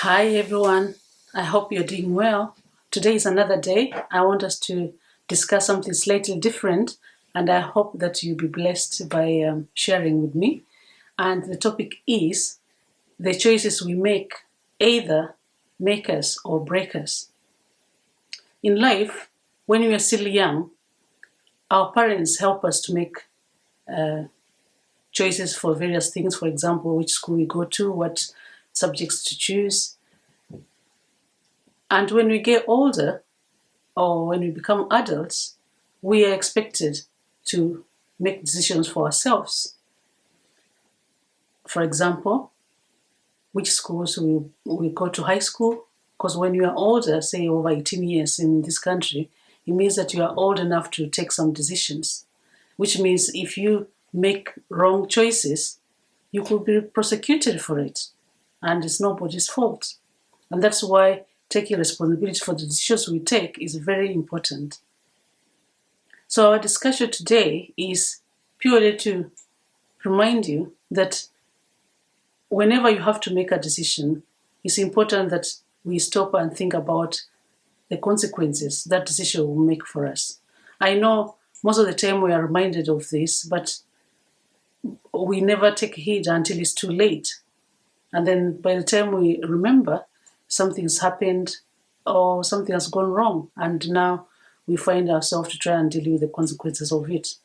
Hi everyone, I hope you're doing well. Today is another day. I want us to discuss something slightly different, and I hope that you'll be blessed by sharing with me. And the topic is the choices we make either make us or break us. In life, when we are still young, our parents help us to make choices for various things. For example, which school we go to, what subjects to choose. And when we get older, or when we become adults, we are expected to make decisions for ourselves. For example, which schools we go to high school, because when you are older, say over 18 years in this country, it means that you are old enough to take some decisions, which means if you make wrong choices, you could be prosecuted for it, and it's nobody's fault. And that's why taking responsibility for the decisions we take is very important. So our discussion today is purely to remind you that whenever you have to make a decision, it's important that we stop and think about the consequences that decision will make for us. I know most of the time we are reminded of this, but we never take heed until it's too late. And then by the time we remember, something's happened or something has gone wrong, and now we find ourselves to try and deal with the consequences of it.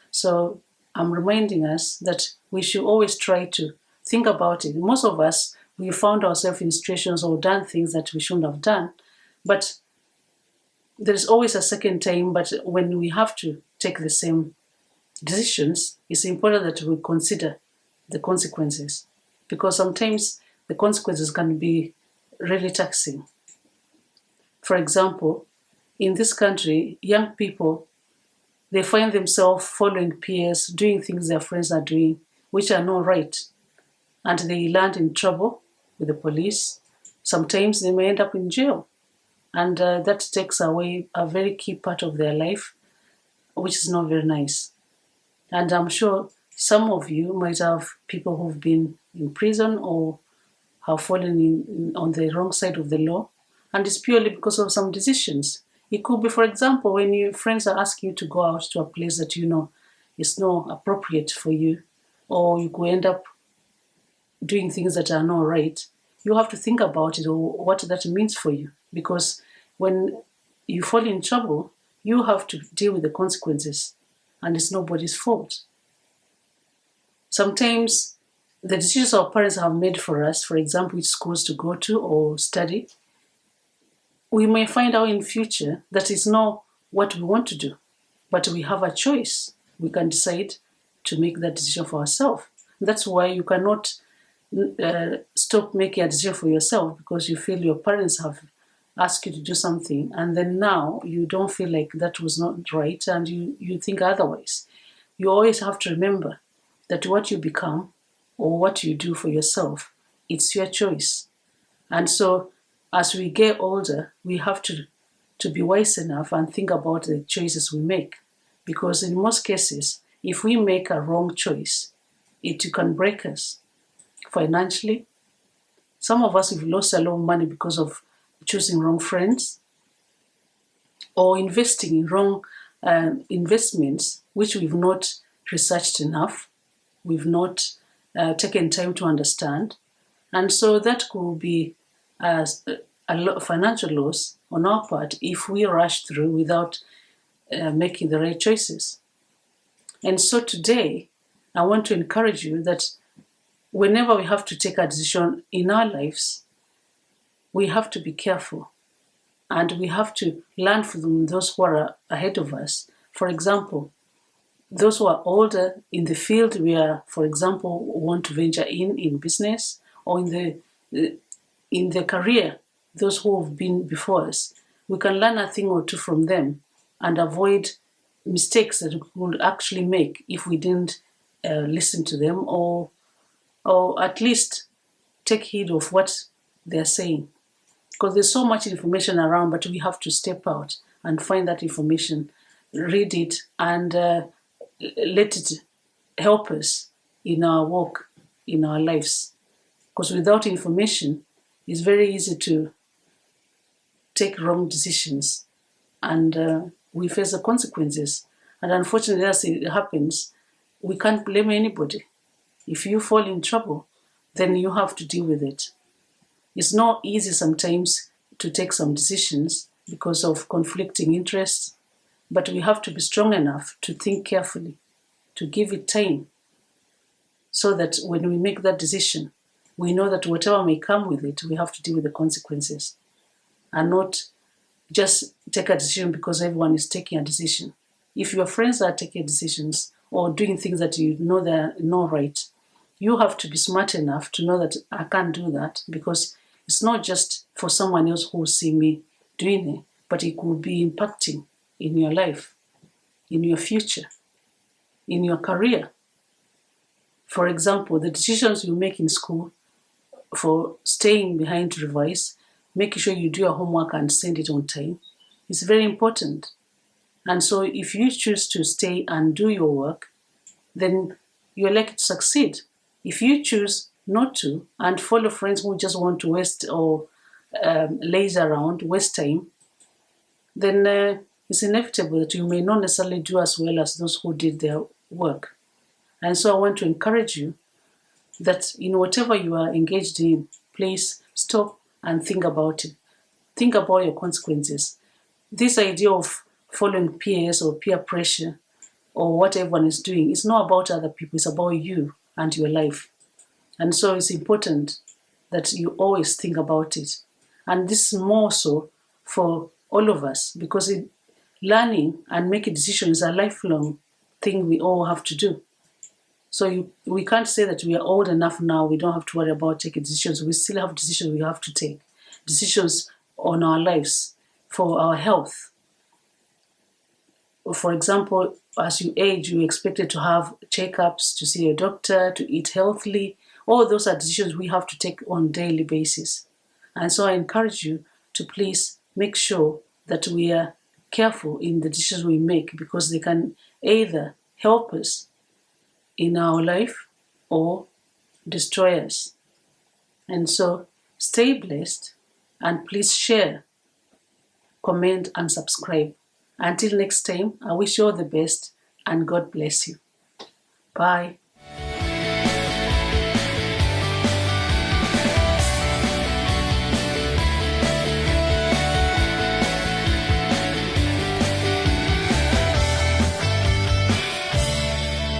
So I'm reminding us that we should always try to think about it. Most of us, we found ourselves in situations or done things that we shouldn't have done, but there's always a second time. But when we have to take the same decisions, it's important that we consider the consequences, because sometimes the consequences can be really taxing. For example, in this country, young people, they find themselves following peers, doing things their friends are doing, which are not right. And they land in trouble with the police. Sometimes they may end up in jail. And that takes away a very key part of their life, which is not very nice. And I'm sure some of you might have people who've been in prison or have fallen on the wrong side of the law. And it's purely because of some decisions. It could be, for example, when your friends are asking you to go out to a place that you know is not appropriate for you, or you could end up doing things that are not right. You have to think about it or what that means for you. Because when you fall in trouble, you have to deal with the consequences, and it's nobody's fault. Sometimes the decisions our parents have made for us, for example, which schools to go to or study, we may find out in future that it's not what we want to do, but we have a choice. We can decide to make that decision for ourselves. That's why you cannot stop making a decision for yourself because you feel your parents have asked you to do something, and then now you don't feel like that was not right, and you think otherwise. You always have to remember that what you become or what you do for yourself, it's your choice. And so as we get older, we have to be wise enough and think about the choices we make. Because in most cases, if we make a wrong choice, it can break us financially. Some of us have lost a lot of money because of choosing wrong friends or investing in wrong investments, which we've not researched enough, we've not taken time to understand. And so that could be a lot of financial loss on our part if we rush through without making the right choices. And so today, I want to encourage you that whenever we have to take a decision in our lives, we have to be careful and we have to learn from those who are ahead of us. For example, those who are older in the field we are, for example, want to venture in business or in the career, those who have been before us, we can learn a thing or two from them and avoid mistakes that we would actually make if we didn't listen to them or at least take heed of what they're saying. Because there's so much information around, but we have to step out and find that information, read it, and let it help us in our walk, in our lives. Because without information, It's very easy to take wrong decisions, and we face the consequences. And unfortunately, as it happens, we can't blame anybody. If you fall in trouble, then you have to deal with it. It's not easy sometimes to take some decisions because of conflicting interests, but we have to be strong enough to think carefully, to give it time, so that when we make that decision, we know that whatever may come with it, we have to deal with the consequences and not just take a decision because everyone is taking a decision. If your friends are taking decisions or doing things that you know they're not right, you have to be smart enough to know that I can't do that, because it's not just for someone else who will see me doing it, but it could be impacting in your life, in your future, in your career. For example, the decisions you make in school for staying behind to revise, making sure you do your homework and send it on time, is very important. And so if you choose to stay and do your work, then you're likely to succeed. If you choose not to and follow friends who just want to waste or laze around, waste time, then it's inevitable that you may not necessarily do as well as those who did their work. And so I want to encourage you that in whatever you are engaged in, please stop and think about it. Think about your consequences. This idea of following peers or peer pressure or what everyone is doing is not about other people, it's about you and your life. And so it's important that you always think about it. And this is more so for all of us, because learning and making decisions is a lifelong thing we all have to do. So we can't say that we are old enough now, we don't have to worry about taking decisions. We still have decisions we have to take. Decisions on our lives, for our health. For example, as you age, you're expected to have checkups, to see a doctor, to eat healthily. All those are decisions we have to take on a daily basis. And so I encourage you to please make sure that we are careful in the decisions we make, because they can either help us in our life or destroy us. And so stay blessed, and please share, comment, and subscribe. Until next time, I wish you all the best and God bless you. Bye.